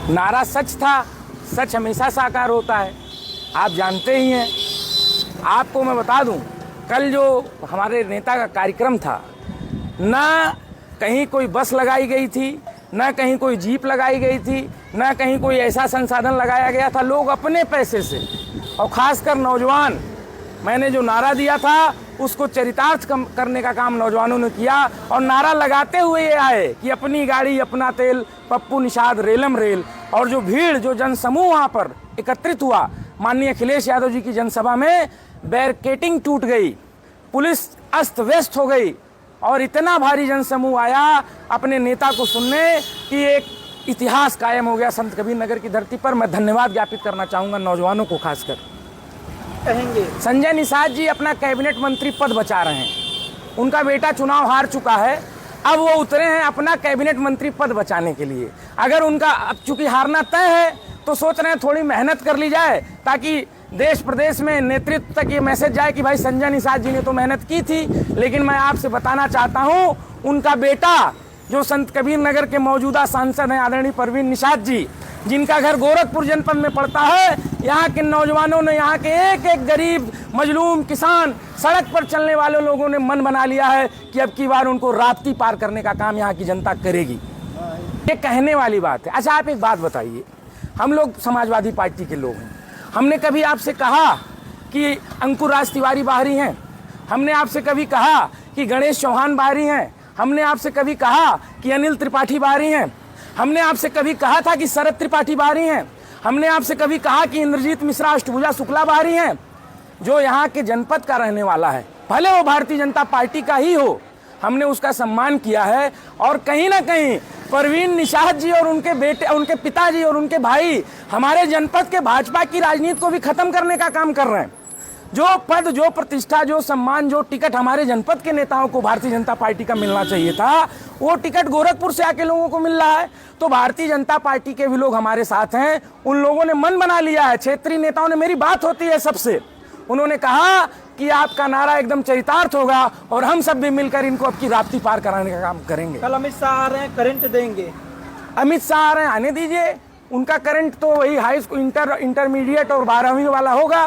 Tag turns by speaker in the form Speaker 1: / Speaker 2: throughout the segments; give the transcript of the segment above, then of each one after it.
Speaker 1: नारा सच था, सच हमेशा साकार होता है, आप जानते ही हैं। आपको मैं बता दूं, कल जो हमारे नेता का कार्यक्रम था, ना कहीं कोई बस लगाई गई थी, ना कहीं कोई जीप लगाई गई थी, ना कहीं कोई ऐसा संसाधन लगाया गया था। लोग अपने पैसे से, और ख़ासकर नौजवान, मैंने जो नारा दिया था उसको चरितार्थ करने का काम नौजवानों ने किया, और नारा लगाते हुए ये आए कि अपनी गाड़ी अपना तेल, पप्पू निषाद रेलम रेल। और जो भीड़, जो जनसमूह वहाँ पर एकत्रित हुआ, माननीय अखिलेश यादव जी की जनसभा में बैरिकेडिंग टूट गई, पुलिस अस्त व्यस्त हो गई, और इतना भारी जनसमूह आया अपने नेता को सुनने कि एक इतिहास कायम हो गया संत कबीर नगर की धरती पर। मैं धन्यवाद ज्ञापित करना चाहूँगा नौजवानों को खासकर।
Speaker 2: कहेंगे
Speaker 1: संजय निषाद जी अपना कैबिनेट मंत्री पद बचा रहे हैं, उनका बेटा चुनाव हार चुका है, अब वो उतरे हैं अपना कैबिनेट मंत्री पद बचाने के लिए। अगर उनका अब चूंकि हारना तय है तो सोच रहे हैं थोड़ी मेहनत कर ली जाए, ताकि देश प्रदेश में नेतृत्व तक ये मैसेज जाए कि भाई संजय निषाद जी ने तो मेहनत की थी। लेकिन मैं आपसे बताना चाहता हूँ, उनका बेटा जो संत कबीर नगर के मौजूदा सांसद हैं आदरणीय परवीन निषाद जी, जिनका घर गोरखपुर जनपद में पड़ता है, यहाँ के नौजवानों ने, यहाँ के एक एक गरीब मजलूम किसान, सड़क पर चलने वाले लोगों ने मन बना लिया है कि अब की बार उनको राप्ती पार करने का काम यहाँ की जनता करेगी। ये कहने वाली बात है। अच्छा, आप एक बात बताइए, हम लोग समाजवादी पार्टी के लोग हैं, हमने कभी आपसे कहा कि अंकुर राज तिवारी बाहरी हैं? हमने आपसे कभी कहा कि गणेश चौहान बाहरी हैं? हमने आपसे कभी कहा कि अनिल त्रिपाठी बाहरी हैं? हमने आपसे कभी कहा था कि शरद त्रिपाठी बाहरी हैं? हमने आपसे कभी कहा कि इंद्रजीत मिश्रा, अष्टभुजा शुक्ला बाहरी हैं? जो यहाँ के जनपद का रहने वाला है, भले वो भारतीय जनता पार्टी का ही हो, हमने उसका सम्मान किया है। और कहीं ना कहीं परवीन निषाद जी और उनके बेटे, उनके पिताजी और उनके भाई हमारे जनपद के भाजपा की राजनीति को भी खत्म करने का काम कर रहे हैं। जो पद, जो प्रतिष्ठा, जो सम्मान, जो टिकट हमारे जनपद के नेताओं को भारतीय जनता पार्टी का मिलना चाहिए था, वो टिकट गोरखपुर से आके लोगों को मिल रहा है। तो भारतीय जनता पार्टी के भी लोग हमारे साथ हैं, उन लोगों ने मन बना लिया है। क्षेत्रीय नेताओं ने, मेरी बात होती है सबसे, उन्होंने कहा कि आपका नारा एकदम चरितार्थ होगा और हम सब भी मिलकर इनको अब की राप्ती पार कराने का काम करेंगे।
Speaker 2: कल अमित शाह आ रहे हैं, करंट देंगे।
Speaker 1: अमित शाह आ रहे हैं, आने दीजिए, उनका करंट तो वही हाई स्कूल, इंटरमीडिएट और 12वीं वाला होगा।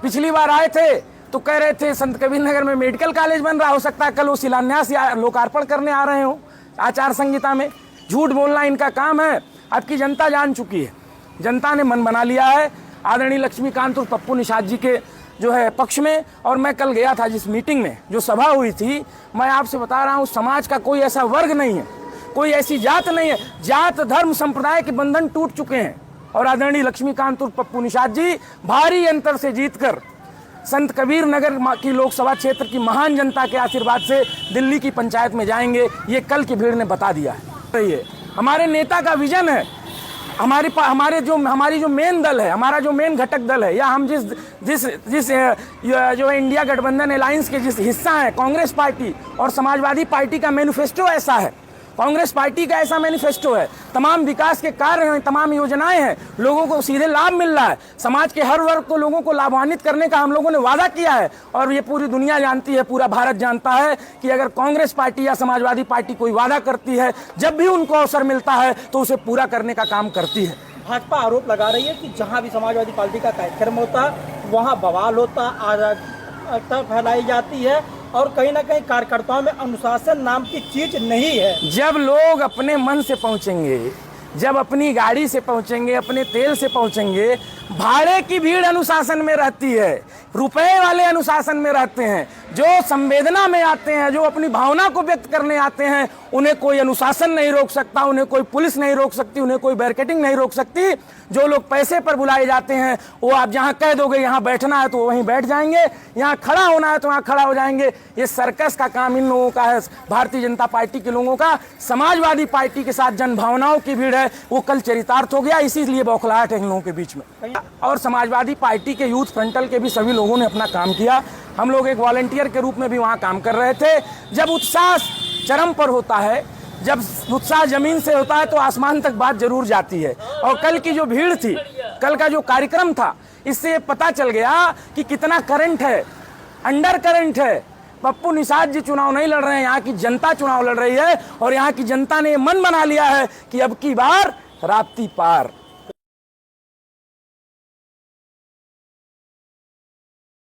Speaker 1: पिछली बार आए थे तो कह रहे थे संत कबीर नगर में मेडिकल कॉलेज बन रहा, हो सकता है कल वो शिलान्यास या लोकार्पण करने आ रहे हो आचार संहिता में। झूठ बोलना इनका काम है। अब की जनता जान चुकी है, जनता ने मन बना लिया है आदरणीय लक्ष्मीकांत और पप्पू निषाद जी के जो है पक्ष में। और मैं कल गया था जिस मीटिंग में, जो सभा हुई थी, मैं आपसे बता रहा हूँ, समाज का कोई ऐसा वर्ग नहीं है, कोई ऐसी जात नहीं है, जात धर्म संप्रदाय के बंधन टूट चुके हैं। और आदरणीय लक्ष्मीकांत और पप्पू निषाद जी भारी अंतर से जीतकर संत कबीर नगर की लोकसभा क्षेत्र की महान जनता के आशीर्वाद से दिल्ली की पंचायत में जाएंगे। ये कल की भीड़ ने बता दिया है। हमारे नेता का विजन है, हमारी जो मेन दल है, हमारा जो मेन घटक दल है, या हम जिस जो इंडिया गठबंधन अलायंस के जिस हिस्सा है, कांग्रेस पार्टी और समाजवादी पार्टी का मैनिफेस्टो ऐसा है। कांग्रेस पार्टी का ऐसा मैनिफेस्टो है, तमाम विकास के कार्य हैं, तमाम योजनाएं हैं, लोगों को सीधे लाभ मिल रहा है, समाज के हर वर्ग को, लोगों को लाभान्वित करने का हम लोगों ने वादा किया है। और ये पूरी दुनिया जानती है, पूरा भारत जानता है कि अगर कांग्रेस पार्टी या समाजवादी पार्टी कोई वादा करती है, जब भी उनको अवसर मिलता है तो उसे पूरा करने का काम करती है।
Speaker 2: भाजपा आरोप लगा रही है कि जहां भी समाजवादी पार्टी का कार्यक्रम होता है वहां बवाल होता, अराजकता फैलाई जाती है, और कहीं ना कहीं कार्यकर्ताओं में अनुशासन नाम की चीज नहीं है।
Speaker 1: जब लोग अपने मन से पहुंचेंगे, जब अपनी गाड़ी से पहुंचेंगे, अपने तेल से पहुंचेंगे, भाड़े की भीड़ अनुशासन में रहती है, रुपए वाले अनुशासन में रहते हैं। जो संवेदना में आते हैं, जो अपनी भावना को व्यक्त करने आते हैं, उन्हें कोई अनुशासन नहीं रोक सकता, उन्हें कोई पुलिस नहीं रोक सकती, उन्हें कोई बैरिकेडिंग नहीं रोक सकती। जो लोग पैसे पर बुलाए जाते हैं, वो आप जहां कह दोगे यहाँ बैठना है तो वहीं बैठ जाएंगे, यहाँ खड़ा होना है तो वहाँ खड़ा हो जाएंगे। ये सर्कस का काम इन लोगों का है, भारतीय जनता पार्टी के लोगों का। समाजवादी पार्टी के साथ जन भावनाओं की भीड़ है, वो कल चरितार्थ हो गया, इसीलिए बौखलाहट है इन लोगों के बीच में। और समाजवादी पार्टी के यूथ फ्रंटल के भी सभी लोगों ने अपना काम किया। हम लोग एक वॉलंटियर के रूप में भी वहाँ काम कर रहे थे। जब उत्साह चरम पर होता है, जब उत्साह जमीन से होता है तो आसमान तक बात जरूर जाती है। और कल की जो भीड़ थी, कल का जो कार्यक्रम था, इससे पता चल गया कि कितना करंट है, अंडर करंट है। पप्पू निषाद जी चुनाव नहीं लड़ रहे हैं, यहाँ की जनता चुनाव लड़ रही है। और यहाँ की जनता ने मन बना लिया है कि अब की बार राप्ती पार।